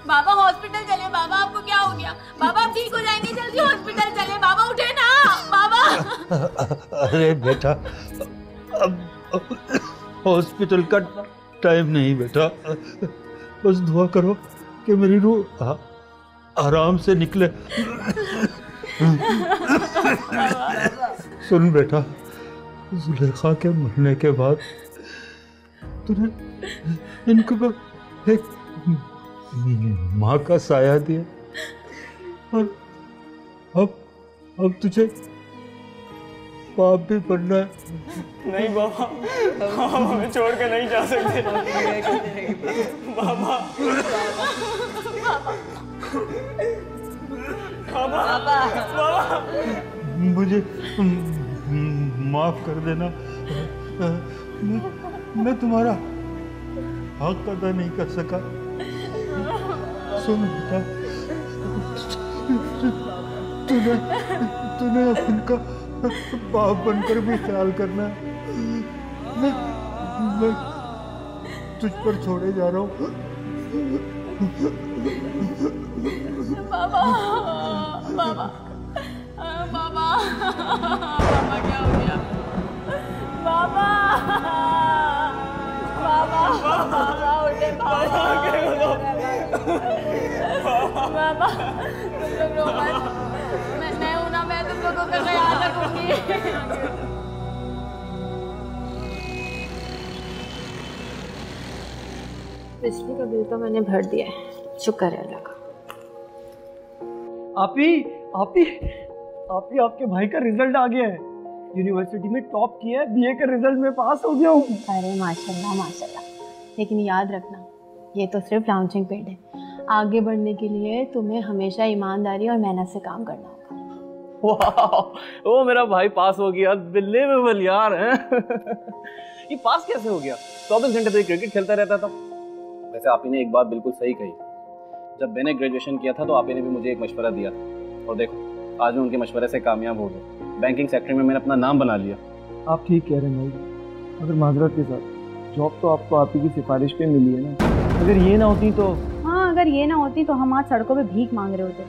बाबा hospital चले। बाबा आपको क्या हो गया? बाबा आप ठीक हो जाएंगे, जल्दी हॉस्पिटल चले। बाबा उठे ना बाबा। अरे बेटा, अब हॉस्पिटल का टाइम नहीं बेटा, बस दुआ करो कि मेरी रूह आराम से निकले। सुन बेटा, जुलेखा के मरने के बाद तूने इनको एक माँ का साया दिया और अब तुझे बाप भी बनना है। नहीं बाबा, आप हमें छोड़ के नहीं जा सकते। बाबा बाबा बाबा, मुझे माफ कर देना, मैं तुम्हारा हक अदा नहीं कर सका। सुन बेटा, तूने उनका बाप बनकर भी ख्याल करना। मैं तुझ पर छोड़े जा रहा हूँ। बाबा बाबा बाबा बाबा क्या हो गया? बाबा बाबा बाबा उठे बाबा। बाबा तुम लोग रो मत, मैं हूं ना, मैं तुम लोगों का ख्याल रखूंगी। बिजली का बिल तो मैंने भर दिया है, शुक्र है अल्लाह का। आपी आपके भाई का रिजल्ट आ गया है, यूनिवर्सिटी में टॉप किया है, बीए के रिजल्ट में पास हो गया हूँ। अरे माशाल्लाह माशाल्लाह, लेकिन याद रखना ये तो सिर्फ लॉन्चिंग पेड है। आगे बढ़ने के लिए तुम्हें हमेशा ईमानदारी और मेहनत से काम करना होगा। वाह, ओ मेरा भाई पास हो गया, बिलीवेबल यार है। ये पास कैसे हो गया? 24 घंटे से क्रिकेट खेलता रहता था। वैसे आप ही ने एक बात बिल्कुल सही कही, जब मैंने ग्रेजुएशन किया था तो आप ही ने भी मुझे एक मशवरा दिया था, और देखो आज मैं उनके मशवरे से कामयाब हो गया। बैंकिंग सेक्टर में मैंने अपना नाम बना लिया। आप ठीक कह रहे हैं भाई, मगर माजरत के साथ जॉब तो आपको आप ही की सिफारिश पे मिली है ना। अगर ये ना होती तो? हाँ, अगर ये ना होती तो हम आज सड़कों पे भीख मांग रहे होते।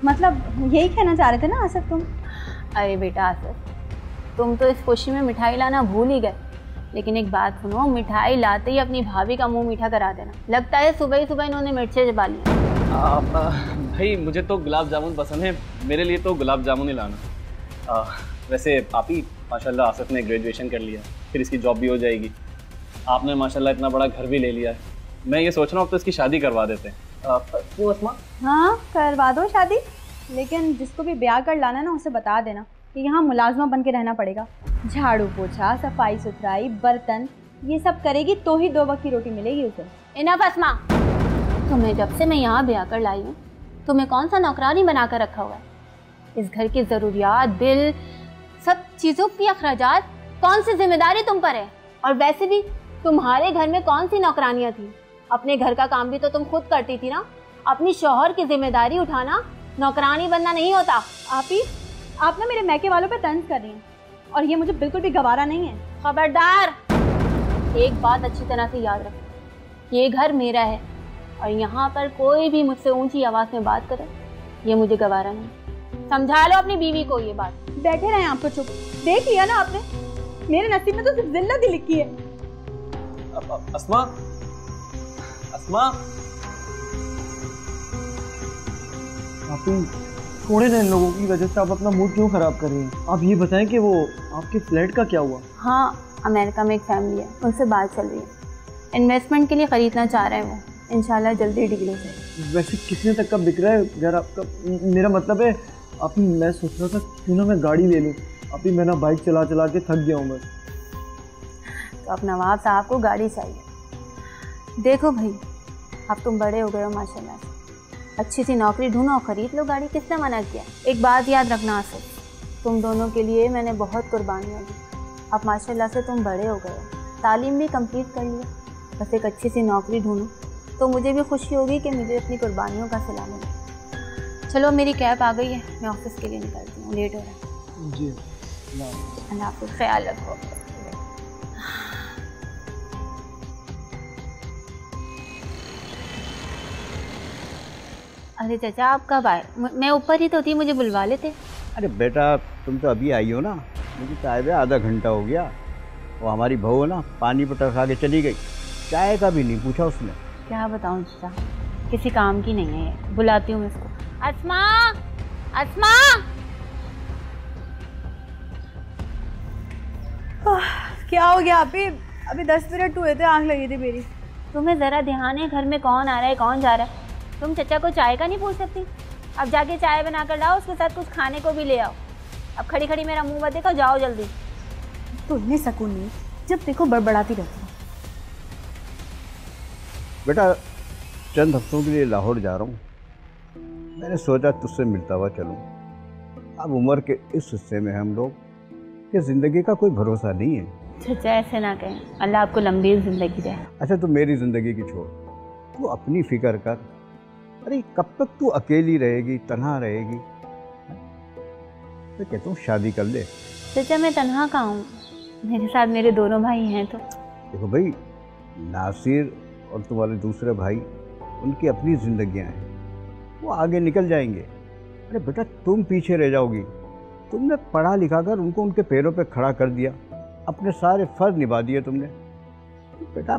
मतलब यही कहना चाह रहे थे ना आसिफ तुम? अरे बेटा आसिफ, तुम तो इस खुशी में मिठाई लाना भूल ही गए। लेकिन एक बात सुनो, मिठाई लाते ही अपनी भाभी का मुंह मीठा करा देना। लगता है सुबह ही सुबह इन्होंने मिर्चें चबा ली। भाई मुझे तो गुलाब जामुन पसंद है, मेरे लिए तो गुलाब जामुन ही लाना। वैसे आप ही माशाल्लाह आसिफ ने ग्रेजुएशन कर लिया, फिर इसकी जॉब भी हो जाएगी। आपने माशाल्लाह इतना बड़ा घर भी ले लिया है। मैं ये सोच रहा हूँ अब तो इसकी शादी करवा देते हैं। क्यों अस्मा? हाँ करवा दो शादी, लेकिन जिसको भी ब्याह कर लाना ना उसे बता देना कि यहाँ मुलाजमा बन के रहना पड़ेगा। झाड़ू पोछा, सफाई सुथराई, बर्तन, ये सब करेगी तो ही 2 वक्त की रोटी मिलेगी उसे। इनफ अस्मा, तुम्हें जब से मैं यहाँ ब्याह कर लाई हूँ तुम्हें कौन सा नौकरानी बना कर रखा हुआ है? इस घर की ज़रूरियात, बिल, सब चीज़ों की अखराजात, कौन सी जिम्मेदारी तुम पर है? और वैसे भी तुम्हारे घर में कौन सी नौकरानियाँ थी? अपने घर का काम भी तो तुम खुद करती थी ना। अपनी शौहर की जिम्मेदारी उठाना नौकरानी बनना नहीं होता। आप ना मेरे मैके वालों पे तंज कर रही हैं और ये मुझे बिल्कुल भी गवारा नहीं है। खबरदार, एक बात अच्छी तरह से याद रखो, ये घर मेरा है और यहाँ पर कोई भी मुझसे ऊंची आवाज में बात करे ये मुझे गवारा नहीं। समझा लो अपनी बीवी को ये बात। बैठे रहे आप तो चुप। देख लिया ना आपने, मेरे नसीब में तो सिर्फ जिल्लत ही लिखी है। अस्मा, अस्मा, आप थोड़े दिन लोगों की वजह से आप अपना मूड क्यों खराब कर रही हैं? आप ये बताएं कि वो आपके फ्लैट का क्या हुआ? हाँ, अमेरिका में एक फैमिली है, उनसे बात चल रही है। इन्वेस्टमेंट के लिए खरीदना चाह रहे हैं वो। इंशाल्लाह जल्दी डील हो जाएगी। वैसे कितने तक का बिक रहा है यार आपका? मेरा मतलब है आप ही, मैं सोच रहा था क्यों ना मैं गाड़ी ले लूँ। आप ही मैं ना बाइक चला चला के थक गया हूँ मैं। तो अब नवाब साहब को गाड़ी चाहिए। देखो भाई, अब तुम बड़े हो गए हो माशाल्लाह से, अच्छी सी नौकरी ढूंढो और ख़रीद लो गाड़ी। किसने मना किया? एक बात याद रखना आसिफ, तुम दोनों के लिए मैंने बहुत कुर्बानियाँ दी। अब माशाल्लाह से तुम बड़े हो गए, तालीम भी कंप्लीट कर लिया, बस एक अच्छी सी नौकरी ढूंढो तो मुझे भी खुशी होगी कि मुझे अपनी कुर्बानियों का सिला मिला। चलो मेरी कैब आ गई है, मैं ऑफिस के लिए निकलती हूँ, लेट हो रहा है। जी अल्लाह हाफ़िज़, ख्याल रखो। अरे चाचा आप कब आए? मैं ऊपर ही तो थी, मुझे बुलवा लेते। अरे बेटा तुम तो अभी आई हो ना, मुझे तो आए हुए आधा घंटा हो गया। वो हमारी बहू है ना, पानी पटा खा के चली गई, चाय का भी नहीं पूछा उसने। क्या बताऊँ चाचा, किसी काम की नहीं है ये। बुलाती हूँ मैं इसको। अस्मा, अस्मा। क्या हो गया आप ही? अभी 10 मिनट हुए थे, आंख लगी थी मेरी। तुम्हें ज़रा ध्यान है घर में कौन आ रहा है कौन जा रहा है? तुम चचा को चाय का नहीं पूछ सकती? अब जाके चाय बना कर लाओ, उसके साथ कुछ खाने को भी ले आओ। अब खड़ी खड़ी मेरा मुंह मत देखो, जाओ जल्दी। तो इन्हें सकून नहीं, जब देखो बड़बड़ाती रहती है। बेटा चंद हफ्तों के लिए लाहौर जा रहा हूँ, मैंने सोचा तुझसे मिलता हुआ चलूँ। अब उम्र के इस हिस्से में हम लोग कि ज़िंदगी का कोई भरोसा नहीं है। चचा ऐसे ना कहें, अल्लाह आपको लंबी ज़िंदगी दे। अच्छा तू मेरी ज़िंदगी की छोड़, तू अपनी फिक्र कर। अरे कब तक तू अकेली रहेगी, तन्हा रहेगी? मैं कहता हूँ शादी कर ले। चचा मैं तन्हा कहाँ हूँ, मेरे साथ मेरे दोनों भाई हैं। तो देखो भाई, नासिर और तुम्हारे दूसरे भाई, उनकी अपनी ज़िंदगियाँ हैं, वो आगे निकल जाएंगे। अरे बेटा तुम पीछे रह जाओगी। तुमने पढ़ा लिखा कर उनको उनके पैरों पे खड़ा कर दिया, अपने सारे फ़र्ज निभा दिए तुमने। तो बेटा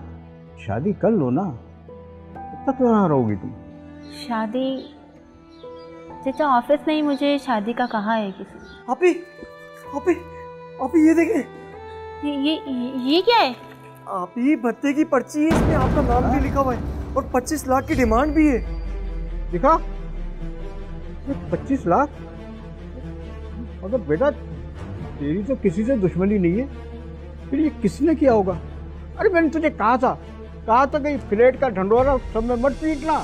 शादी कर लो ना, कब तक यहाँ रहोगी तुम? शादी? चचा ऑफिस में ही मुझे शादी का कहा है किसी। आपी आपी आपी ये देखें, ये क्या है? आपी भत्ते की पर्ची है, इसमें आपका नाम भी लिखा हुआ है और 25 लाख की डिमांड भी है। दिखा 25 लाख? अगर बेटा तेरी तो किसी से दुश्मनी नहीं है, फिर ये किसने किया होगा? अरे मैंने तुझे कहा था कि फ्लैट का ढंढोरा सब में मत पीटना,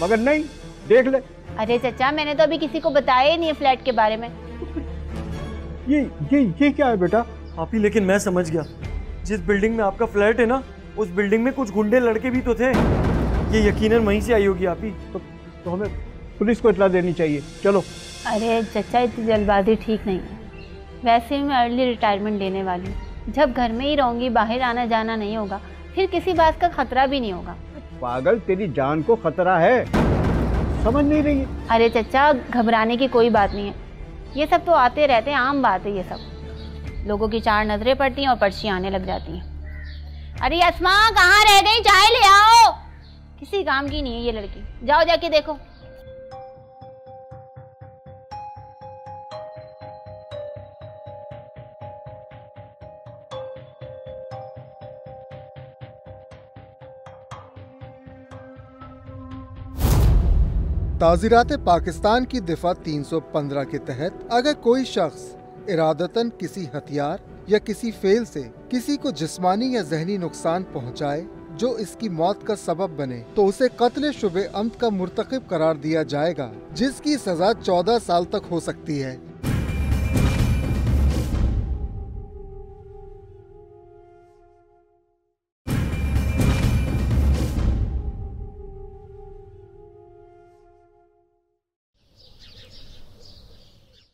मगर नहीं, देख ले। अरे चचा मैंने तो अभी किसी को बताया ही नहीं है फ्लैट के बारे में। ये क्या है बेटा? आपी लेकिन मैं समझ गया, जिस बिल्डिंग में आपका फ्लैट है ना, उस बिल्डिंग में कुछ गुंडे लड़के भी तो थे। ये यकीनन वहीं से आई होगी आपी। तो हमें पुलिस को इत्तला देनी चाहिए, चलो। अरे चचा इतनी जल्दबाजी ठीक नहीं है। वैसे भी मैं अर्ली रिटायरमेंट लेने वाली हूँ, जब घर में ही रहूँगी, बाहर आना जाना नहीं होगा, फिर किसी बात का खतरा भी नहीं होगा। पागल, तेरी जान को खतरा है, समझ नहीं रही है? अरे चचा घबराने की कोई बात नहीं है, ये सब तो आते रहते हैं, आम बात है ये सब। लोगों की 4 नजरें पड़ती हैं और पर्चियाँ आने लग जाती हैं। अरे अस्मा कहाँ रह गई, चाय ले आओ। किसी काम की नहीं है ये लड़की, जाओ जाके देखो। ताज़ीरात पाकिस्तान की दिफा 315 के तहत अगर कोई शख्स इरादतन किसी हथियार या किसी फेल से किसी को जिस्मानी या जहनी नुकसान पहुंचाए जो इसकी मौत का सबब बने, तो उसे कत्ल शुबे अम्द का मुर्तकिब करार दिया जाएगा, जिसकी सजा 14 साल तक हो सकती है।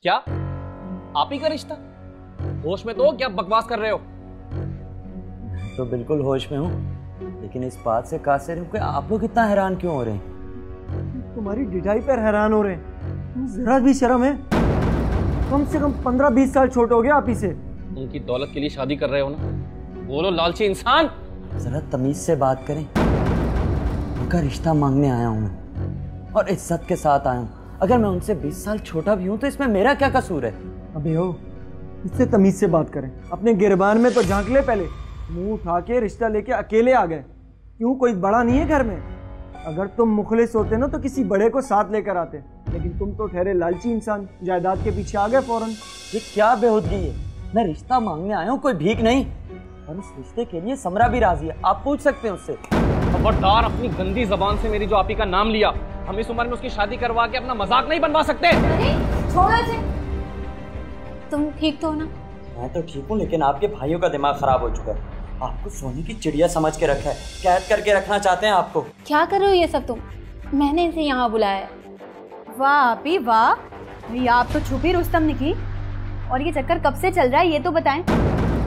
क्या आप ही का रिश्ता? होश में तो क्या बकवास कर रहे हो? तो बिल्कुल होश में हूँ, लेकिन इस बात से कासिर हूँ कि आप लोग इतना हैरान क्यों हो रहे हैं? तुम्हारी डिठाई पर हैरान हो रहे हैं, जरा भी शर्म है? कम से कम 15-20 साल छोटे हो गए आप ही से। उनकी दौलत के लिए शादी कर रहे हो ना? बोलो लालची इंसान। जरा तमीज से बात करें। उनका रिश्ता मांगने आया हूँ मैं, और इज्जत के साथ आया हूँ। अगर मैं उनसे 20 साल छोटा भी हूँ तो इसमें मेरा क्या कसूर है? अबे हो, इससे तमीज से बात करें। अपने गिरबान में तो झांक ले पहले। मुंह उठा के रिश्ता लेके अकेले आ गए, क्यों कोई बड़ा नहीं है घर में? अगर तुम मुखलिस होते ना तो किसी बड़े को साथ लेकर आते, लेकिन तुम तो ठहरे लालची इंसान, जायदाद के पीछे आ गए फौरन। ये क्या बेहूदगी है? मैं रिश्ता मांगने आया हूँ, कोई भीख नहीं। और इस रिश्ते के लिए समरा भी राजी है, आप पूछ सकते हैं उससे। खबरदार अपनी गंदी जबान से मेरी जो आपी का नाम लिया। हम इस उम्र में उसकी शादी करवा के अपना मजाक नहीं बनवा सकते। अरे छोड़ो इसे, तुम ठीक तो हो ना? मैं तो ठीक हूँ, लेकिन आपके भाइयों का दिमाग खराब हो चुका है। आपको सोने की चिड़िया समझ के रखा है, कैद करके रखना चाहते हैं आपको। क्या कर रहे हो ये सब तुम? मैंने इसे यहाँ बुलाया है। वाह आपी वाह, भैया आप तो छुपी रुस्तम निकली। और ये चक्कर कब से चल रहा है ये तो बताएं।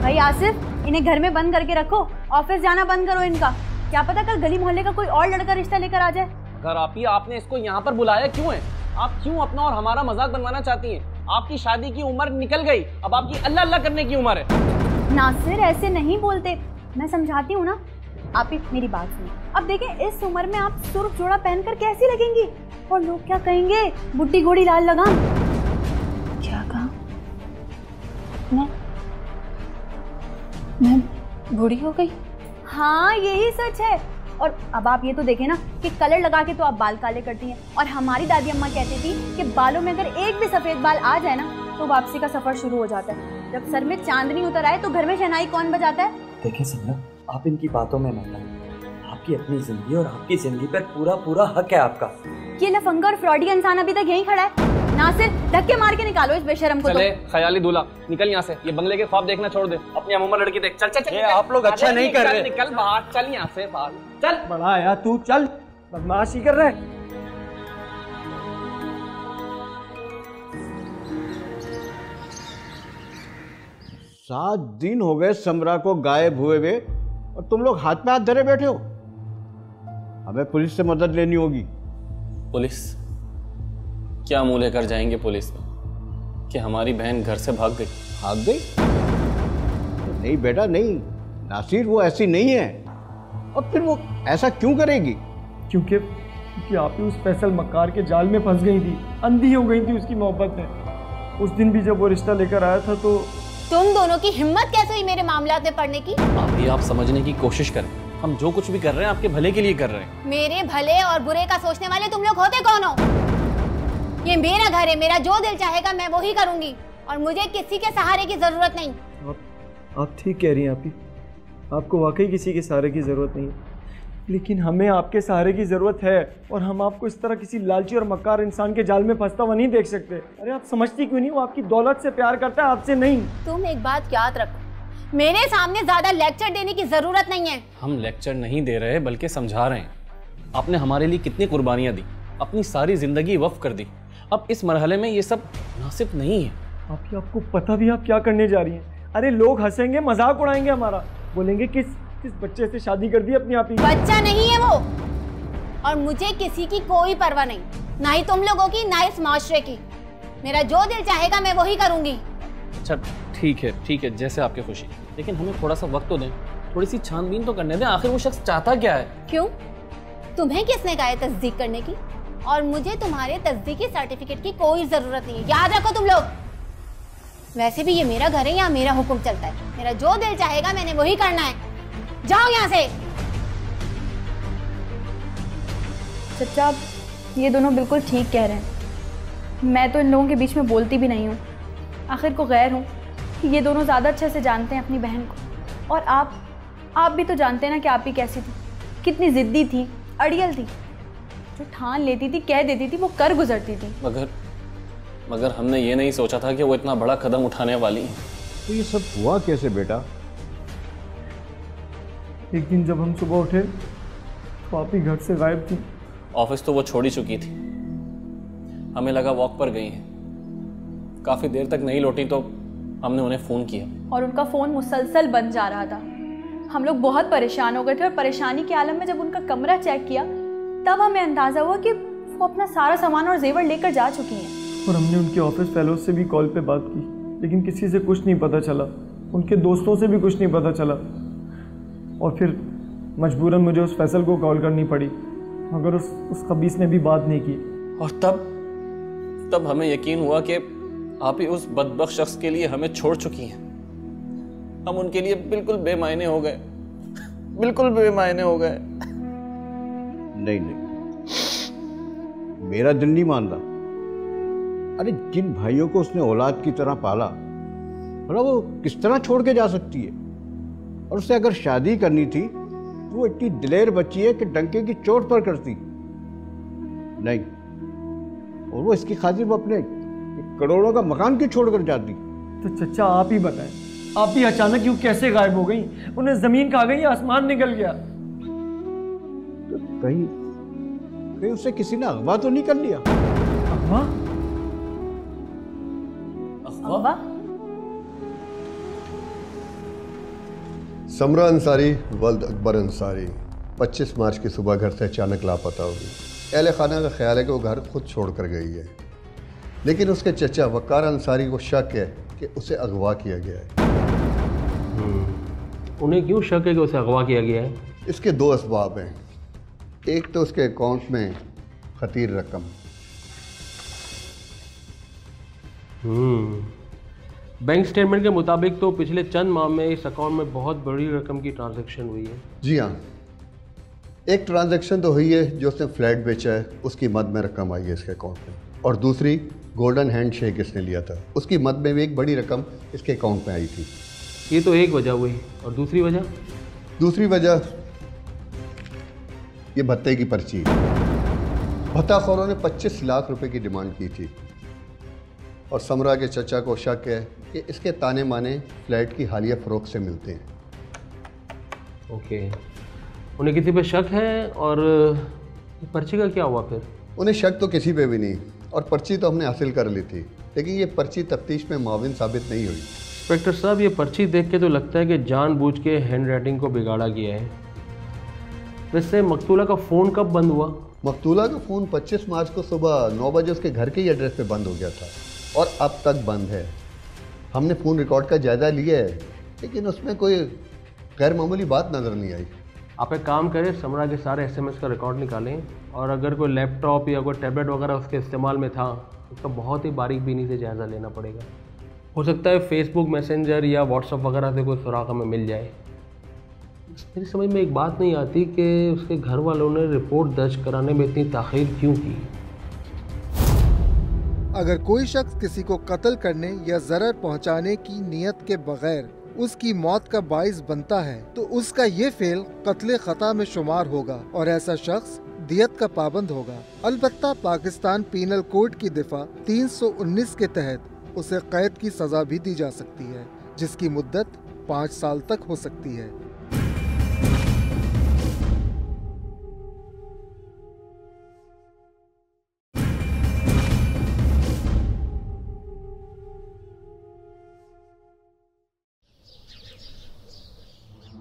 भाई आसिफ, इन्हें घर में बंद करके रखो, ऑफिस जाना बंद करो इनका। क्या पता कल गली मोहल्ले का कोई और लड़का रिश्ता लेकर आ जाए। घर आप ही, आपने इसको यहाँ पर बुलाया क्यों है? आप क्यों अपना और हमारा मजाक बनवाना चाहती हैं? आपकी शादी की उम्र निकल गई, अब आपकी अल्लाह अल्लाह करने की उम्र है। नासिर ऐसे नहीं बोलते, मैं समझाती हूँ ना। आप ही मेरी बात सुनिए। अब देखें इस उम्र में आप सुर्ख जोड़ा पहनकर कैसी लगेंगी, और लोग क्या कहेंगे, बुड्ढी घोड़ी लाल लगाम। क्या कहा? मैं बूढ़ी हो गई? हाँ यही सच है। और अब आप ये तो देखें ना कि कलर लगा के तो आप बाल काले करती हैं, और हमारी दादी अम्मा कहती थी कि बालों में अगर एक भी सफेद बाल आ जाए ना तो वापसी का सफर शुरू हो जाता है। जब सर में चांदनी उतर आए तो घर में शहनाई कौन बजाता है? देखिए समरा, आप इनकी बातों में मत आइए। आपकी अपनी जिंदगी और आपकी जिंदगी पर पूरा पूरा हक है आपका। ये लफंगा और फ्रॉडी इंसान अभी तक यहीं खड़ा है। नासिर धक्के मार के निकालो इस बेशरम को। चले ख्याली दूल्हा, निकल यहाँ से, ये बंगले के ख्वाब देखना छोड़ दे, अपनी अमूमन लड़की देख। चल चल चल, आप लोग अच्छा नहीं कर रहे। निकल बाहर, चल यहाँ से बाहर, चल। बड़ा आया तू, चल, बदमाशी कर रहे। 7 दिन हो गए समरा को गायब हुए हुए, और तुम लोग हाथ पे हाथ धरे बैठे हो। हमें पुलिस से मदद लेनी होगी। पुलिस? क्या मुंह लेकर जाएंगे पुलिस में कि हमारी बहन घर से भाग गई? भाग गई? नहीं बेटा नहीं, नासिर वो ऐसी नहीं है। और फिर वो ऐसा क्यों करेगी? क्योंकि आप ही उस फैसल मक्कार के जाल में फंस गई थी, अंधी हो गई थी उसकी मोहब्बत में। उस दिन भी जब वो रिश्ता लेकर आया था तो तुम दोनों की हिम्मत कैसे हुई मेरे मामलात में पड़ने की? अभी आप समझने की कोशिश करें, हम जो कुछ भी कर रहे हैं आपके भले के लिए कर रहे हैं। मेरे भले और बुरे का सोचने वाले तुम लोग होते कौन हो? ये मेरा घर है, मेरा जो दिल चाहेगा मैं वही करूंगी, और मुझे किसी के सहारे की जरूरत नहीं। आप ठीक कह रही हैं आप ही, आपको वाकई किसी के सहारे की जरूरत नहीं, लेकिन हमें आपके सहारे की जरूरत है, और हम आपको इस तरह किसी लालची और मक्कार इंसान के जाल में फंसता हुआ नहीं देख सकते। अरे आप समझती क्यों नहीं, वो आपकी दौलत से प्यार करता है, आपसे नहीं। तुम एक बात याद रखो, मेरे सामने ज्यादा लेक्चर देने की जरूरत नहीं है। हम लेक्चर नहीं दे रहे बल्कि समझा रहे हैं। आपने हमारे लिए कितनी कुर्बानियां दी, अपनी सारी जिंदगी वक्फ कर दी। अब इस मरहले में ये सब मुनासिब नहीं है। आपको पता भी आप क्या करने जा रही हैं? अरे लोग हंसेंगे, मजाक उड़ाएंगे हमारा, बोलेंगे किस बच्चे से शादी कर दी अपनी आप ही। बच्चा नहीं है वो, और मुझे किसी की कोई परवाह नहीं, ना ही तुम लोगों की, ना इस माशरे की। मेरा जो दिल चाहेगा मैं वही करूंगी। अच्छा ठीक है, जैसे आपकी खुशी, लेकिन हमें थोड़ा सा वक्त तो दें, थोड़ी सी छानबीन तो करने दें, आखिर वो शख्स चाहता क्या है। क्यों? तुम्हें किसने कहा है तस्दीक करने की? और मुझे तुम्हारे तस्दीकी सर्टिफिकेट की कोई जरूरत नहीं है, याद रखो तुम लोग। वैसे भी ये मेरा घर है, यहाँ मेरा हुक्म चलता है, मेरा जो दिल चाहेगा मैंने वही करना है। जाओ यहाँ से। चचा ये दोनों बिल्कुल ठीक कह रहे हैं, मैं तो इन लोगों के बीच में बोलती भी नहीं हूँ। आखिर को गैर हूँ कि ये दोनों ज़्यादा अच्छे से जानते हैं अपनी बहन को, और आप भी तो जानते हैं ना कि आप ही कैसी थी, कितनी ज़िद्दी थी, अड़ियल थी, जो ठान लेती थी, कह देती थी, वो कर गुजरती थी। मगर हमने ये नहीं सोचा था कि वो इतना बड़ा कदम उठाने वाली है। तो ये सब हुआ कैसे बेटा? एक दिन जब हम सुबह उठे तो आप ही घर से गायब थी। ऑफिस तो वो छोड़ ही चुकी थी, हमें लगा वॉक पर गई हैं। काफ़ी देर तक नहीं लौटी तो हमने उन्हें फ़ोन किया, और उनका फ़ोन मुसलसल बंद जा रहा था। हम लोग बहुत परेशान हो गए थे, और परेशानी के आलम में जब उनका कमरा चेक किया तब हमें अंदाज़ा हुआ कि वो अपना सारा सामान और जेवर लेकर जा चुकी हैं। और हमने उनके ऑफिस फेलोज से भी कॉल पे बात की, लेकिन किसी से कुछ नहीं पता चला, उनके दोस्तों से भी कुछ नहीं पता चला, और फिर मजबूरन मुझे उस फैसल को कॉल करनी पड़ी, मगर उस खबीस ने भी बात नहीं की। और तब हमें यकीन हुआ कि आप ही उस बदबख्त शख्स के लिए हमें छोड़ चुकी हैं। हम उनके लिए बिल्कुल बेमायने हो गए, बिल्कुल बेमायने हो गए। नहीं, मेरा दिल नहीं मान रहा। अरे जिन भाइयों को उसने औलाद की तरह पाला, मतलब वो किस तरह छोड़ के जा सकती है? और उससे अगर शादी करनी थी तो वो इतनी दिलेर बच्ची है कि डंके की चोट पर करती नहीं, और वो इसकी खातिर वो अपने करोड़ों का मकान क्यों छोड़ कर जाती? तो चचा आप ही बताएं, आप भी अचानक यूं कैसे गायब हो गई? उन्हें जमीन खा गई, आसमान निकल गया? तो कहीं उससे किसी ने अगवा तो नहीं कर लिया? अगवा? समरा अंसारी वल्द अकबर अंसारी 25 मार्च की सुबह घर से अचानक लापता हो गई। अहले खाना का ख्याल है कि वो घर खुद छोड़ कर गई है, लेकिन उसके चचा वकार अंसारी को शक है कि उसे अगवा किया गया है। उन्हें क्यों शक है कि उसे अगवा किया गया है? इसके दो असबाब हैं। एक तो उसके अकाउंट में खतीर रकम। बैंक स्टेटमेंट के मुताबिक तो पिछले चंद माह में इस अकाउंट में बहुत बड़ी रकम की ट्रांजैक्शन हुई है। जी हाँ, एक ट्रांजैक्शन तो हुई है जो उसने फ्लैट बेचा है, उसकी मद में रकम आई है इसके अकाउंट में, और दूसरी गोल्डन हैंड शेक इसने लिया था, उसकी मद में भी एक बड़ी रकम इसके अकाउंट में आई थी। ये तो एक वजह हुई, और दूसरी वजह? दूसरी वजह ये भत्ते की पर्ची। भत्ताखोरों ने 25 लाख रुपए की डिमांड की थी और समरा के चचा को शक है कि इसके ताने माने फ्लैट की हालिया फ़रोख्त से मिलते हैं। ओके, उन्हें किसी पे शक है? और पर्ची का क्या हुआ फिर? उन्हें शक तो किसी पे भी नहीं, और पर्ची तो हमने हासिल कर ली थी, लेकिन ये पर्ची तफ्तीश में माविन साबित नहीं हुई। इंस्पेक्टर साहब, ये पर्ची देख के तो लगता है कि जानबूझ के हैंड राइटिंग को बिगाड़ा गया है। वैसे मकतूला का फ़ोन कब बंद हुआ? मकतूला का फ़ोन 25 मार्च को सुबह 9 बजे उसके घर के ही एड्रेस पे बंद हो गया था और अब तक बंद है। हमने फ़ोन रिकॉर्ड का जायज़ा लिया है, लेकिन उसमें कोई गैर मामूली बात नज़र नहीं आई। आप एक काम करें, समरा के सारे SMS का रिकॉर्ड निकालें, और अगर कोई लैपटॉप या कोई टैबलेट वगैरह उसके इस्तेमाल में था, उसका बहुत ही बारीक बीनी से जायज़ा लेना पड़ेगा। हो सकता है फेसबुक मैसेंजर या व्हाट्सएप वगैरह से कोई सुराग हमें मिल जाए। मेरी समझ में एक बात नहीं आती कि उसके घर वालों ने रिपोर्ट दर्ज कराने में इतनी ताख़ीर क्यों की। अगर कोई शख्स किसी को कत्ल करने या ज़रर पहुंचाने की नीयत के बगैर उसकी मौत का बाइस बनता है तो उसका ये फेल कत्ल खता में शुमार होगा और ऐसा शख्स दियत का पाबंद होगा। अलबत्ता पाकिस्तान पीनल कोड की दिफा 319 के तहत उसे कैद की सजा भी दी जा सकती है, जिसकी मुद्दत 5 साल तक हो सकती है।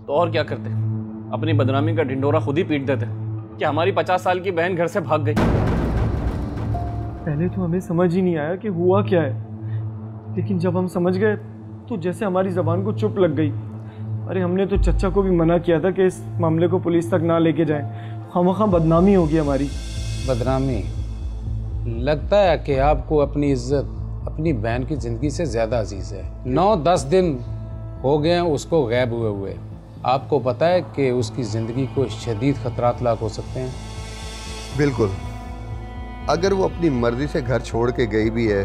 तो और क्या करते? अपनी बदनामी का ढिंडोरा खुद ही पीट देते कि हमारी 50 साल की बहन घर से भाग गई। पहले तो हमें समझ ही नहीं आया कि हुआ क्या है, लेकिन जब हम समझ गए तो जैसे हमारी ज़बान को चुप लग गई। अरे हमने तो चचा को भी मना किया था कि इस मामले को पुलिस तक ना लेके जाएं, खामखा बदनामी होगी हमारी। बदनामी? लगता है कि आपको अपनी इज्जत अपनी बहन की ज़िंदगी से ज़्यादा अजीज़ है। 9-10 दिन हो गए हैं उसको गैब हुए। आपको पता है कि उसकी ज़िंदगी को शदीद ख़तरात लाक हो सकते हैं। बिल्कुल, अगर वो अपनी मर्जी से घर छोड़ के गई भी है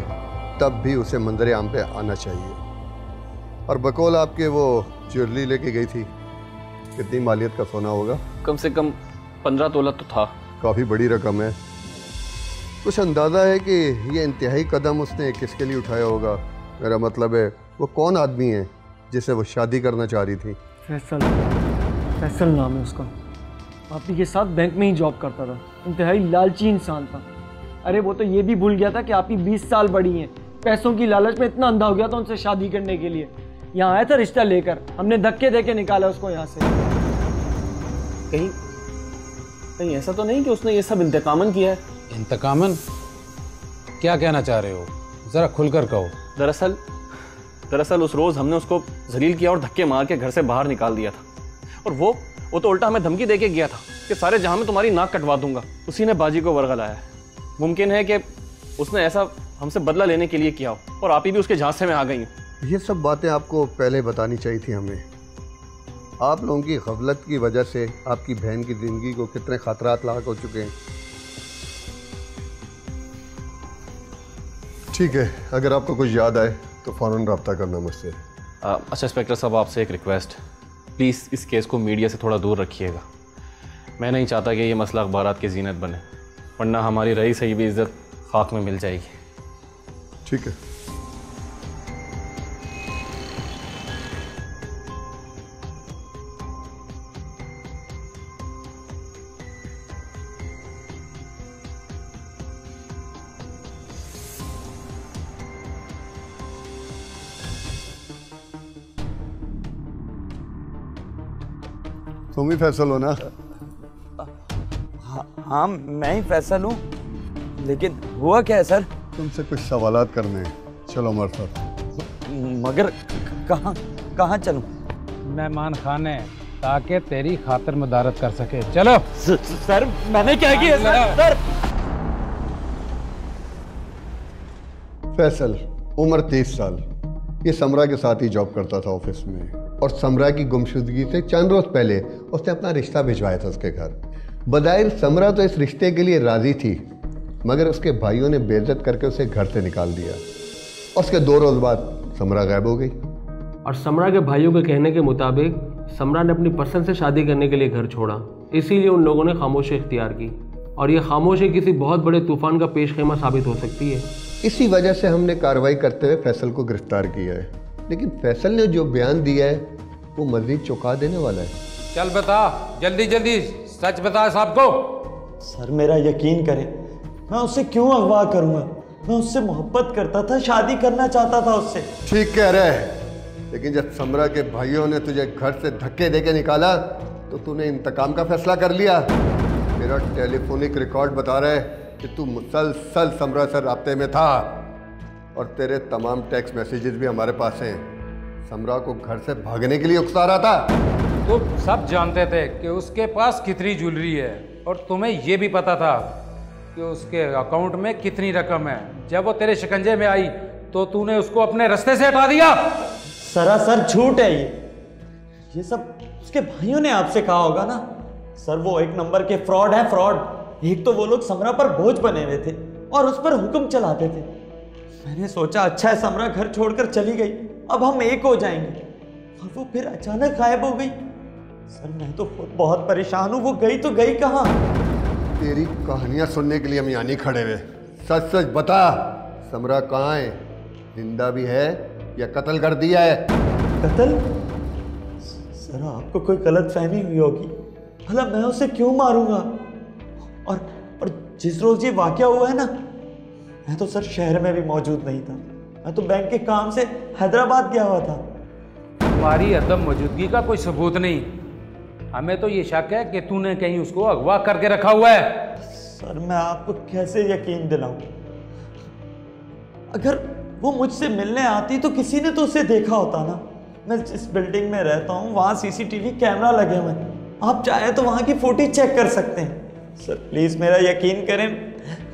तब भी उसे मंजर आम पे आना चाहिए। और बकौल आपके वो ज्वेलरी लेके गई थी, कितनी मालियत का सोना होगा? कम से कम 15 तोला तो था। काफ़ी बड़ी रकम है। कुछ अंदाज़ा है कि ये इंतहाई कदम उसने किसके लिए उठाया होगा? मेरा मतलब है वो कौन आदमी है जिसे वो शादी करना चाह रही थी? फैसल नाम है उसका। आपी के साथ बैंक में ही जॉब करता था, इंतहाई लालची इंसान था। अरे वो तो ये भी भूल गया था कि आपी 20 साल बड़ी हैं। पैसों की लालच में इतना अंधा हो गया था उनसे शादी करने के लिए। यहाँ आया था रिश्ता लेकर, हमने धक्के देके निकाला उसको यहाँ से। कहीं ऐसा तो नहीं कि उसने ये सब इंतकामन किया है? इंतकामन? क्या कहना चाह रहे हो, ज़रा खुलकर कहो। दरअसल उस रोज़ हमने उसको जलील किया और धक्के मार के घर से बाहर निकाल दिया था, और वो तो उल्टा हमें धमकी देके गया था कि सारे जहां में तुम्हारी नाक कटवा दूंगा। उसी ने बाजी को वरगलाया है। मुमकिन है कि उसने ऐसा हमसे बदला लेने के लिए किया हो और आप ही भी उसके झांसे में आ गई हो। ये सब बातें आपको पहले बतानी चाहिए थी हमें। आप लोगों की गफलत की वजह से आपकी बहन की ज़िंदगी को कितने खतरात लाक हो चुके हैं। ठीक है, अगर आपको कुछ याद आए तो फ़ौरन रब्ता करना मुझसे। अच्छा इंस्पेक्टर साहब, आपसे एक रिक्वेस्ट, प्लीज़ इस केस को मीडिया से थोड़ा दूर रखिएगा। मैं नहीं चाहता कि ये मसला अखबारात की जीनत बने, वरना हमारी रही सही भी इज्जत खाक में मिल जाएगी। ठीक है। तुम ही फैसल हो ना? हाँ मैं ही फैसल हूँ, लेकिन हुआ क्या है सर? तुमसे कुछ सवालात करने हैं। चलो हमारे साथ। मगर कहाँ चलूँ? मेहमान खाने, ताकि तेरी खातिर मदारत कर सके। चलो। सर मैंने क्या किया सर? फैसल, उम्र 23 साल, ये समरा के साथ ही जॉब करता था ऑफिस में, और समरा की गुमशुदगी से चंद रोज पहले उसने अपना रिश्ता भिजवाया था उसके घर। बदाहिर समरा तो इस रिश्ते के लिए राजी थी, मगर उसके भाइयों ने बेइज्जत करके उसे घर से निकाल दिया। और उसके 2 रोज बाद समरा गायब हो गई। और समरा के भाइयों के कहने के मुताबिक समरा ने अपनी पसंद से शादी करने के लिए घर छोड़ा, इसीलिए उन लोगों ने खामोशी इख्तियार की, और ये खामोशी किसी बहुत बड़े तूफान का पेशखेमा साबित हो सकती है। इसी वजह से हमने कार्रवाई करते हुए फैसल को गिरफ्तार किया है, लेकिन फैसल ने जो बयान दिया है वो मजीद चौंका देने वाला है। चल बता, जल्दी जल्दी सच बता साहब को। सर मेरा यकीन करें, मैं उससे क्यों अगवा करूंगा? मैं उससे मोहब्बत करता था, शादी करना चाहता था उससे। ठीक कह रहे है, लेकिन जब समरा के भाइयों ने तुझे घर से धक्के देके निकाला तो तूने इंतकाम का फैसला कर लिया। मेरा टेलीफोनिक रिकॉर्ड बता रहा है कि तू मुसलसल समरा से राब्ते में था, और तेरे तमाम टेक्स्ट मैसेजेस भी हमारे पास हैं। समरा को घर से भागने के लिए उकसा रहा था। तो सब जानते थे कि उसके पास कितनी ज्वेलरी है, और तुम्हें यह भी पता था कि उसके अकाउंट में कितनी रकम है। जब वो तेरे शिकंजे में आई तो तूने उसको अपने रास्ते से हटा दिया। सरासर झूठ है ये सब उसके भाइयों ने आपसे कहा होगा ना। सर वो 1 नंबर के फ्रॉड है, फ्रॉड। एक तो वो लोग समरा पर बोझ बने हुए थे और उस पर हुक्म चलाते थे। मैंने सोचा अच्छा है समरा घर छोड़कर चली गई, अब हम एक हो जाएंगे, और वो फिर अचानक गायब हो गई। सर मैं तो खुद बहुत परेशान हूँ, वो गई तो गई कहाँ? तेरी कहानियां सुनने के लिए हम यहाँ नहीं खड़े हुए। सच सच बता, समरा कहाँ है? जिंदा भी है या कत्ल कर दिया है? कत्ल? सर आपको कोई गलत फहमी हुई होगी। भला मैं उसे क्यों मारूंगा? और जिस रोज ये वाकया हुआ है ना, मैं तो सर शहर में भी मौजूद नहीं था। मैं तो बैंक के काम से हैदराबाद गया हुआ था। तुम्हारी अदम मौजूदगी का कोई सबूत नहीं। हमें तो ये शक है कि तूने कहीं उसको अगवा करके रखा हुआ है। सर मैं आपको कैसे यकीन दिलाऊं? अगर वो मुझसे मिलने आती तो किसी ने तो उसे देखा होता ना। मैं जिस बिल्डिंग में रहता हूँ वहाँ सीसीटीवी कैमरा लगे हुए हैं, आप चाहे तो वहाँ की फुटेज चेक कर सकते हैं। सर प्लीज़ मेरा यकीन करें,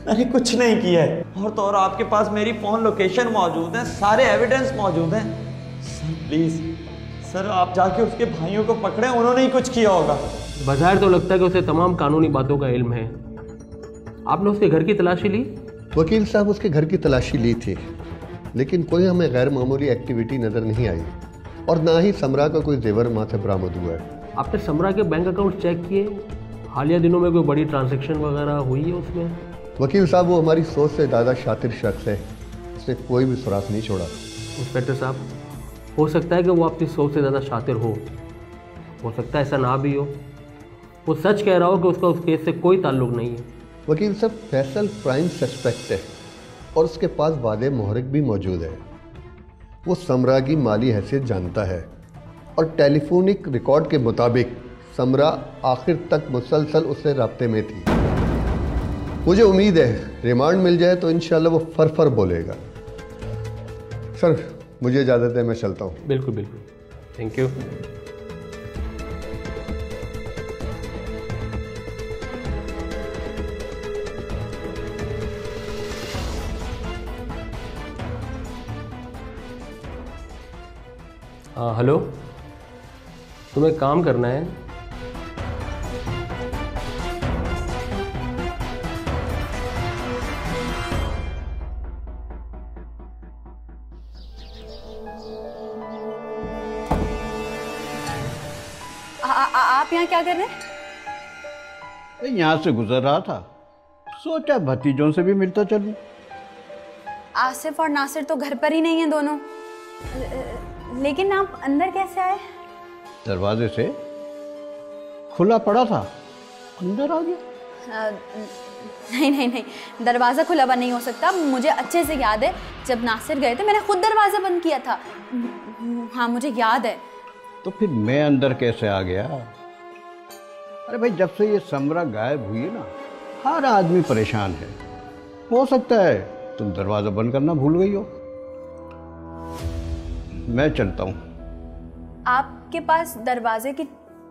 मैंने कुछ नहीं किया है। और तो और आपके पास मेरी फ़ोन लोकेशन मौजूद है, सारे एविडेंस मौजूद हैं। सर प्लीज़ सर आप जाके उसके भाइयों को पकड़े, उन्होंने ही कुछ किया होगा। बाहर तो लगता है कि उसे तमाम कानूनी बातों का इल्म है। आपने उसके घर की तलाशी ली? वकील साहब उसके घर की तलाशी ली थी, लेकिन कोई हमें गैर मामूली एक्टिविटी नज़र नहीं आई, और ना ही समरा का कोई जेवर वहाँ से बरामद हुआ है। आपने समरा के बैंक अकाउंट चेक किए? हालिया दिनों में कोई बड़ी ट्रांजैक्शन वगैरह हुई है उसमें? वकील साहब वो हमारी सोच से ज़्यादा शातिर शख्स है, उसने कोई भी सुराग नहीं छोड़ा। इंस्पेक्टर साहब, हो सकता है कि वो आपकी सोच से ज़्यादा शातिर हो सकता है ऐसा ना भी हो। वो सच कह रहा हो कि उसका उस केस से कोई ताल्लुक नहीं है। वकील साहब फैसल प्राइम सस्पेक्ट है, और उसके पास वादे मोहरक भी मौजूद है। वो समरा की माली हैसियत जानता है, और टेलीफोनिक रिकॉर्ड के मुताबिक समरा आखिर तक मुसलसल उससे राब्ते में थी। मुझे उम्मीद है रिमांड मिल जाए तो इंशाल्लाह वो फर बोलेगा। सर मुझे इजाज़त है, मैं चलता हूँ। बिल्कुल बिल्कुल, थैंक यू। हाँ हेलो, तुम्हें काम करना है। आप यहाँ क्या कर रहे हैं? यहाँ से गुजर रहा था, सोचा भतीजों से भी मिलता चलूं। आसिफ और नासिर तो घर पर ही नहीं है दोनों, लेकिन आप अंदर कैसे आए? दरवाजे से खुला पड़ा था, अंदर आ गया। नहीं, दरवाज़ा खुला बंद नहीं हो सकता। मुझे अच्छे से याद है जब नासिर गए थे मैंने खुद दरवाज़ा बंद किया था। हाँ मुझे याद है। तो फिर मैं अंदर कैसे आ गया? अरे भाई जब से ये समरा गायब हुई है ना, हर आदमी परेशान है। हो सकता है तुम दरवाज़ा बंद करना भूल गई हो। मैं चलता हूँ। आपके पास दरवाजे की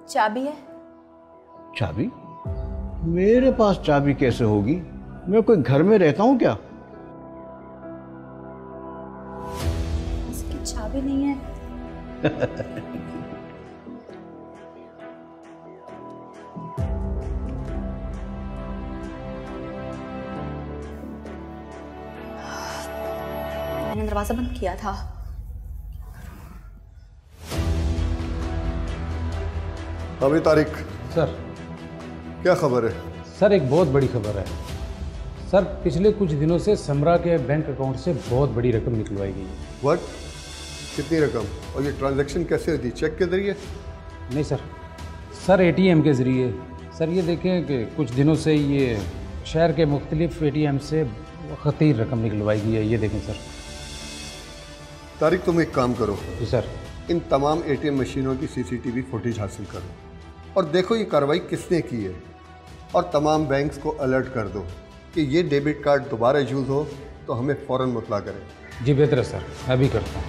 चाबी है? चाबी? मेरे पास चाबी कैसे होगी? मैं कोई घर में रहता हूँ क्या? इसकी चाबी नहीं है। मैंने दरवाजा बंद किया था। अभी तारिक सर, क्या खबर है? सर एक बहुत बड़ी खबर है सर। पिछले कुछ दिनों से समरा के बैंक अकाउंट से बहुत बड़ी रकम निकलवाई गई है। व्हाट? कितनी रकम? और ये ट्रांजैक्शन कैसे हुई थी? चेक के जरिए? नहीं सर, सर ATM के ज़रिए। सर ये देखें कि कुछ दिनों से ये शहर के मुख्तलिफ ATM से खतीर रकम निकलवाई गई है। ये देखें सर। तारिक तुम एक काम करो। जी सर। इन तमाम ATM मशीनों की CCTV फुटेज हासिल करो और देखो ये कार्रवाई किसने की है, और तमाम बैंक्स को अलर्ट कर दो कि ये डेबिट कार्ड दोबारा यूज़ हो तो हमें फ़ौरन मुतला करें। जी बेहतर है सर, मैं भी करता हूँ।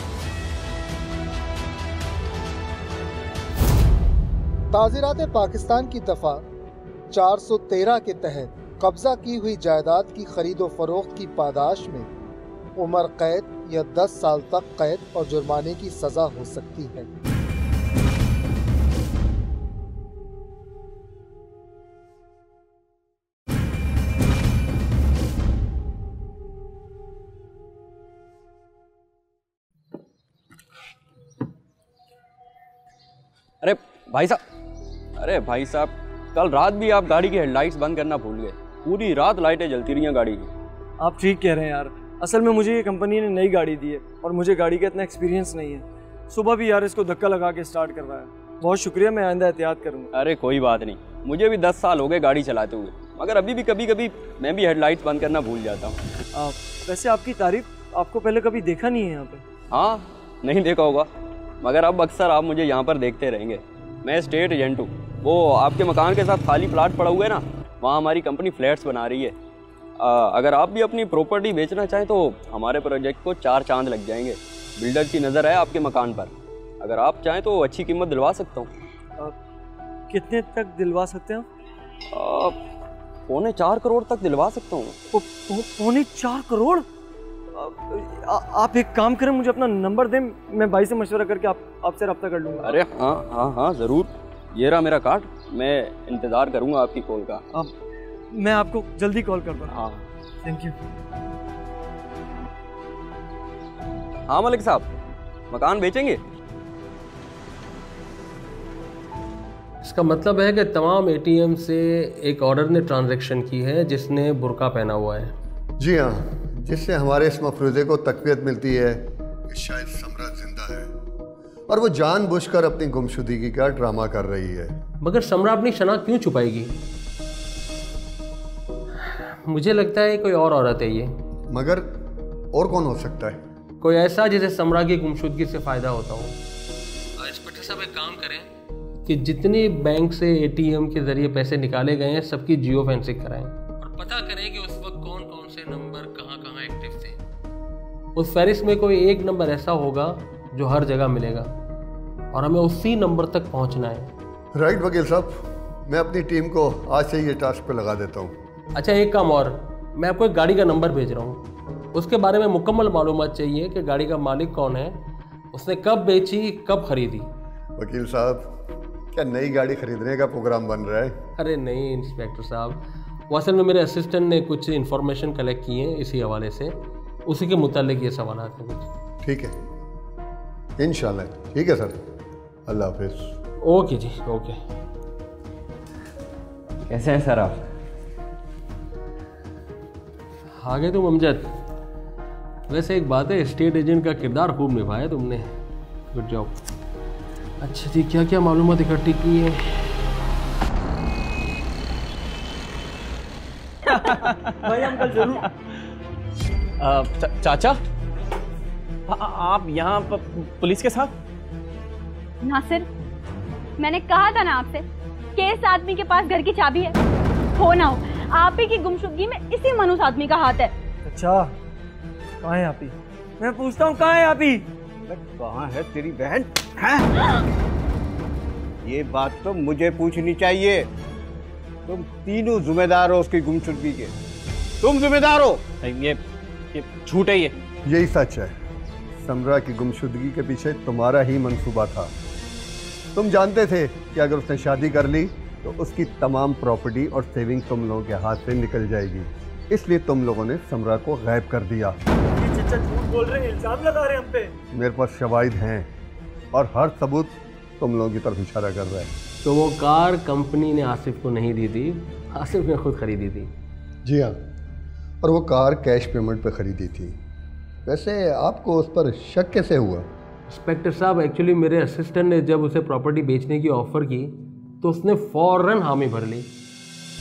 ताज़ीरात पाकिस्तान की दफ़ा 413 के तहत कब्जा की हुई जायदाद की खरीदो फरोख्त की पादाश में उम्र कैद या 10 साल तक कैद और जुर्माने की सज़ा हो सकती है। अरे भाई साहब, कल रात भी आप गाड़ी की हेडलाइट्स बंद करना भूल गए। पूरी रात लाइटें जलती रही गाड़ी की। आप ठीक कह रहे हैं यार। असल में मुझे ये कंपनी ने नई गाड़ी दी है और मुझे गाड़ी का इतना एक्सपीरियंस नहीं है। सुबह भी यार इसको धक्का लगा के स्टार्ट करवाया। बहुत शुक्रिया, मैं आइंदा एहतियात करूँगा। अरे कोई बात नहीं, मुझे भी 10 साल हो गए गाड़ी चलाते हुए, मगर अभी भी कभी कभी मैं भी हेडलाइट्स बंद करना भूल जाता हूँ। वैसे आपकी तारीफ आपको पहले कभी देखा नहीं है यहाँ पे? हाँ, नहीं देखा होगा, मगर अब अक्सर आप मुझे यहाँ पर देखते रहेंगे। मैं स्टेट एजेंट हूँ। वो आपके मकान के साथ खाली प्लाट पड़ा हुआ है ना, वहाँ हमारी कंपनी फ्लैट्स बना रही है। अगर आप भी अपनी प्रॉपर्टी बेचना चाहें तो हमारे प्रोजेक्ट को 4 चांद लग जाएंगे। बिल्डर की नज़र है आपके मकान पर। अगर आप चाहें तो अच्छी कीमत दिलवा सकता हूँ। कितने तक दिलवा सकते हैं? 4.25 करोड़ तक दिलवा सकता हूँ। 4.25 करोड़? आप एक काम करें, मुझे अपना नंबर दें, मैं भाई से मशवरा करके आपसे रब्ता कर लूँगा। अरे हाँ ज़रूर, ये रहा मेरा कार्ड। मैं इंतज़ार करूँगा आपकी कॉल का। मैं आपको जल्दी कॉल करता हूँ। हाँ थैंक यू। हाँ मलिक साहब, मकान बेचेंगे? इसका मतलब है कि तमाम ATM से एक ऑर्डर ने ट्रांजैक्शन की है जिसने बुर्का पहना हुआ है। जी हाँ, जिससे हमारे इस मफरूज़े को तक़वियत मिलती है कि शायद समरा जिंदा है और वो जानबूझकर अपनी गुमशुदगी का ड्रामा कर रही है। मगर समरा अपनी शनाख्त क्यों छुपाएगी? मुझे लगता है कोई और औरत है ये। मगर और कौन हो सकता है? कोई ऐसा जिसे समरा की गुमशुदगी से फ़ायदा होता हो। इंस्पेक्टर साहब एक काम करें कि जितने बैंक से ATM के ज़रिए पैसे निकाले गए हैं सबकी जियो फैंसिंग कराएं और पता करें कि उस वक्त कौन कौन से नंबर कहाँ कहाँ एक्टिव थे। उस फहरिस्त में कोई एक नंबर ऐसा होगा जो हर जगह मिलेगा और हमें उसी नंबर तक पहुँचना है। राइट वकील साहब, मैं अपनी टीम को आज से ये टास्क पे लगा देता हूँ। अच्छा एक काम और, मैं आपको एक गाड़ी का नंबर भेज रहा हूँ, उसके बारे में मुकम्मल मालूमात चाहिए कि गाड़ी का मालिक कौन है, उसने कब बेची, कब खरीदी। वकील साहब, क्या नई गाड़ी खरीदने का प्रोग्राम बन रहा है? अरे नहीं इंस्पेक्टर साहब, वो असल में मेरे असिस्टेंट ने कुछ इन्फॉर्मेशन कलेक्ट की है इसी हवाले से, उसी के मुतालिक ये सवाल हैं कुछ। ठीक है, इंशाल्लाह। ठीक है सर, अल्लाह हाफिज़। ओके जी, ओके। कैसे हैं सर आप? आ गए तुम अमजद। वैसे एक बात है, स्टेट एजेंट का किरदार खूब निभाया तुमने, गुड जॉब। अच्छा जी, क्या क्या मालूमात इकट्ठी की है? भाई हम कल जरूर। चाचा, आप यहाँ पुलिस के साथ? नासिर, मैंने कहा था ना आपसे कि इस आदमी के पास घर की चाबी है। हो ना हो, आप ही की गुमशुदगी में इसी मनूस आदमी का हाथ है। अच्छा, कहाँ है आप ही? मैं पूछता हूँ कहाँ है आप ही? कहाँ है तेरी बहन? ये बात तो मुझे पूछनी चाहिए। तुम तीनों जिम्मेदार हो उसकी गुमशुदगी के। तुम जिम्मेदार हो। ये झूठ है। यही सच है। समरा की गुमशुदगी के पीछे तुम्हारा ही मंसूबा था। तुम जानते थे कि अगर उसने शादी कर ली तो उसकी तमाम प्रॉपर्टी और सेविंग तुम लोगों के हाथ से निकल जाएगी, इसलिए तुम लोगों ने समरा को गायब कर दिया। चचा झूठ बोल रहे हैं, इल्जाम लगा रहे हैं हम पे। मेरे पास शवाहिद हैं और हर सबूत तुम लोगों की तरफ इशारा कर रहा है। तो वो कार कंपनी ने आसिफ को नहीं दी थी, आसिफ ने खुद खरीदी थी। जी हाँ, और वो कार कैश पेमेंट पे खरीदी थी। वैसे आपको उस पर शक कैसे हुआ? इंस्पेक्टर साहब, एक्चुअली मेरे असिस्टेंट ने जब उसे प्रॉपर्टी बेचने की ऑफ़र की तो उसने फ़ौरन हामी भर ली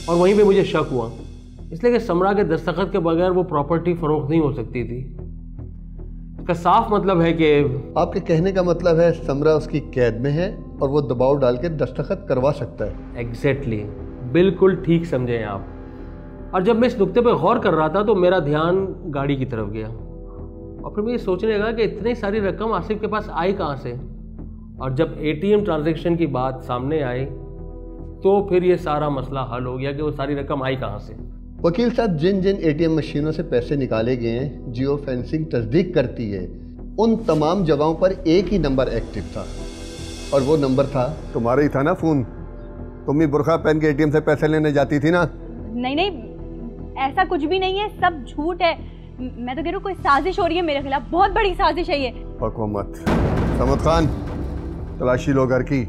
और वहीं पे मुझे शक हुआ, इसलिए कि समरा के दस्तखत के बगैर वो प्रॉपर्टी फरोख्त नहीं हो सकती थी। इसका साफ मतलब है कि आपके कहने का मतलब है समरा उसकी कैद में है और वो दबाव डाल के दस्तखत करवा सकता है। एग्जैक्टली, बिल्कुल ठीक समझे हैं आप। और जब मैं इस नुक्ते पर गौर कर रहा था तो मेरा ध्यान गाड़ी की तरफ गया और फिर मैं ये सोचने लगा कि इतनी सारी रकम आसिफ के पास आई कहाँ से। और जब एटीएम ट्रांजैक्शन की बात सामने आई तो फिर ये सारा मसला हल हो गया कि वो सारी रकम आई कहाँ से। वकील साहब, जिन जिन एटीएम मशीनों से पैसे निकाले गए हैं, जियो फेंसिंग तस्दीक करती है उन तमाम जगहों पर एक ही नंबर एक्टिव था और वो नंबर था तुम्हारा ही था ना फ़ोन। तुम ही बुरखा पहन के एटीएम से पैसे लेने जाती थी ना? नहीं नहीं, ऐसा कुछ भी नहीं है, सब झूठ है। मैं तो कह रही हूँ कोई साजिश हो रही है मेरे खिलाफ, बहुत बड़ी साजिश है ये। पको मत। समद खान, तलाशी लो घर की।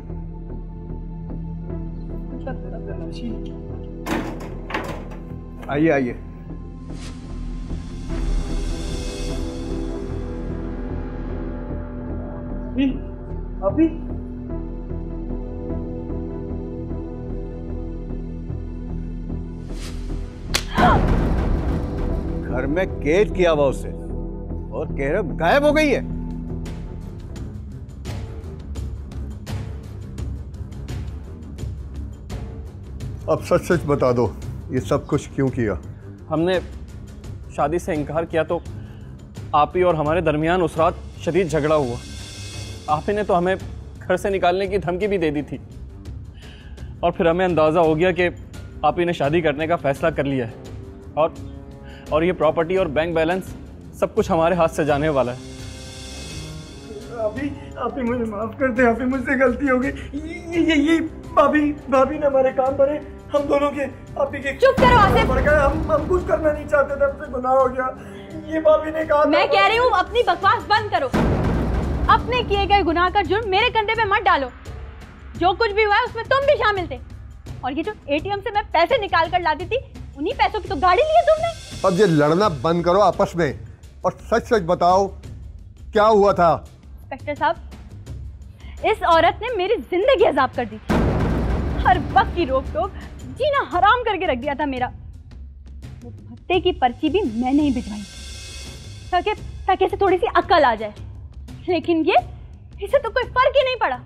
आइए आइए। अभी घर में कैद किया हुआ उसे और कह रहे गायब हो गई है। अब सच सच बता दो, ये सब कुछ क्यों किया? हमने शादी से इनकार किया तो आप ही और हमारे दरमियान उस रात शदीद झगड़ा हुआ। आप ही ने तो हमें घर से निकालने की धमकी भी दे दी थी और फिर हमें अंदाज़ा हो गया कि आप ही ने शादी करने का फैसला कर लिया है और ये प्रॉपर्टी और बैंक बैलेंस सब कुछ हमारे हाथ से जाने वाला है। अभी मुझे माफ कर दे, अभी मुझसे गलती हो गई। ये भाभी ने हमारे काम भरे, हम दोनों के आप ही के। चुप करो आसिफ। हम कुछ करना नहीं चाहते थे, हमसे गुनाह हो गया। ये भाभी ने कहा। मैं कह रही हूँ अपनी बकवास बंद करो। अपने किए गए गुनाह का जुर्म मेरे कंधे पे मत डालो। जो कुछ भी हुआ है उसमें तुम भी शामिल थे और ये जो एटीएम से मैं पैसे निकाल कर लाती थी उन्हीं पैसों की तो गाड़ी ली है तुमने। अब ये लड़ना बंद करो आपस में और सच सच बताओ क्या हुआ था। इंस्पेक्टर साहब, इस औरत ने मेरी जिंदगी अजाब कर दी थी। हर वक्त की रोक टोक जीना हराम करके रख दिया था मेरा। वो भत्ते की पर्ची भी मैंने ही भिजवाई ताकि इसे थोड़ी सी अक्ल आ जाए, लेकिन इसे तो कोई फर्क ही नहीं पड़ा।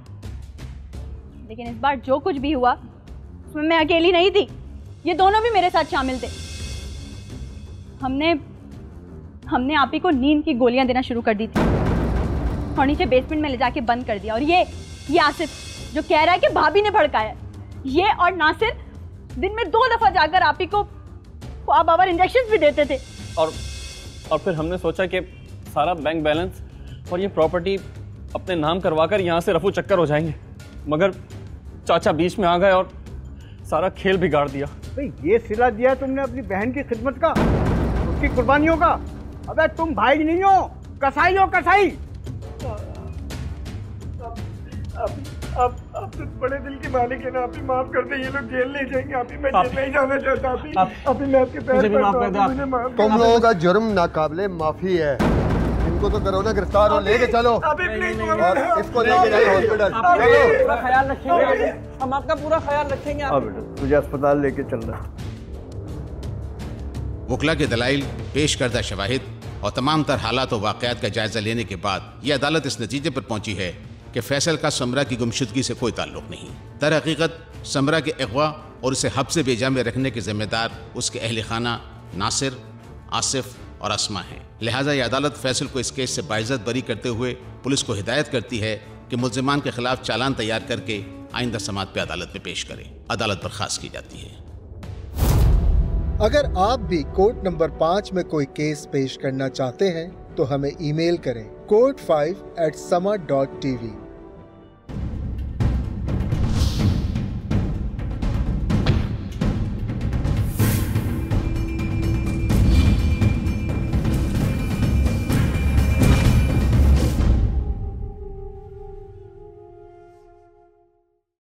लेकिन इस बार जो कुछ भी हुआ उसमें मैं अकेली नहीं थी, ये दोनों भी मेरे साथ शामिल थे। हमने आप ही को नींद की गोलियां देना शुरू कर दी थी और नीचे बेसमेंट में ले जाके बंद कर दिया। और ये आसिफ जो कह रहा है कि भाभी ने भड़काया, ये और नासिर दिन में 2 दफा जाकर आप ही को ख्वाब इंजेक्शन भी देते थे। और फिर हमने सोचा कि सारा बैंक बैलेंस और ये प्रॉपर्टी अपने नाम करवाकर यहाँ से रफू चक्कर हो जाएंगे, मगर चाचा बीच में आ गए और सारा खेल बिगाड़ दिया। भाई ये सिला दिया तुमने अपनी बहन की खिदमत का, उसकी कुर्बानियों का। अबे तुम भाई नहीं हो, कसाई हो, कसाई। आप तो बड़े दिल के मालिक है ना, आप ही माफ कर दे। ये लोग जेल नहीं जाएंगे, आप ही मैं जेल नहीं जाना चाहता। आप ही मैं आपके पैर पर। तुम लोगों का जुर्म नाकाबिले माफी है। इनको तो करो ना गिरफ्तार और लेके चलो और इसको लेके जाओ हॉस्पिटल। पूरा ख्याल रखेंगे, हम आपका पूरा ख्याल रखेंगे। अब तुझे अस्पताल लेके चल रहा। वकला के दलाइल, पेश करदा शवाहिद और तमाम तर हालात और वाक़यात का जायजा लेने के बाद ये अदालत इस नतीजे पर पहुंची है कि फैसल का समरा की गुमशुदगी से कोई ताल्लुक नहीं। दर हकीकत समरा के अगवा और उसे हब्स बेजा में रखने के जिम्मेदार उसके अहल खाना नासिर, आसिफ और अस्मा हैं। लिहाजा ये अदालत फैसल को इस केस से बाइज्जत बरी करते हुए पुलिस को हिदायत करती है कि मुल्जिमान के खिलाफ चालान तैयार करके आइंदा समात पे अदालत में पेश करें। अदालत बर्खास्त की जाती है। अगर आप भी कोर्ट नंबर 5 में कोई केस पेश करना चाहते हैं तो हमें ईमेल करें court5@sama.tv।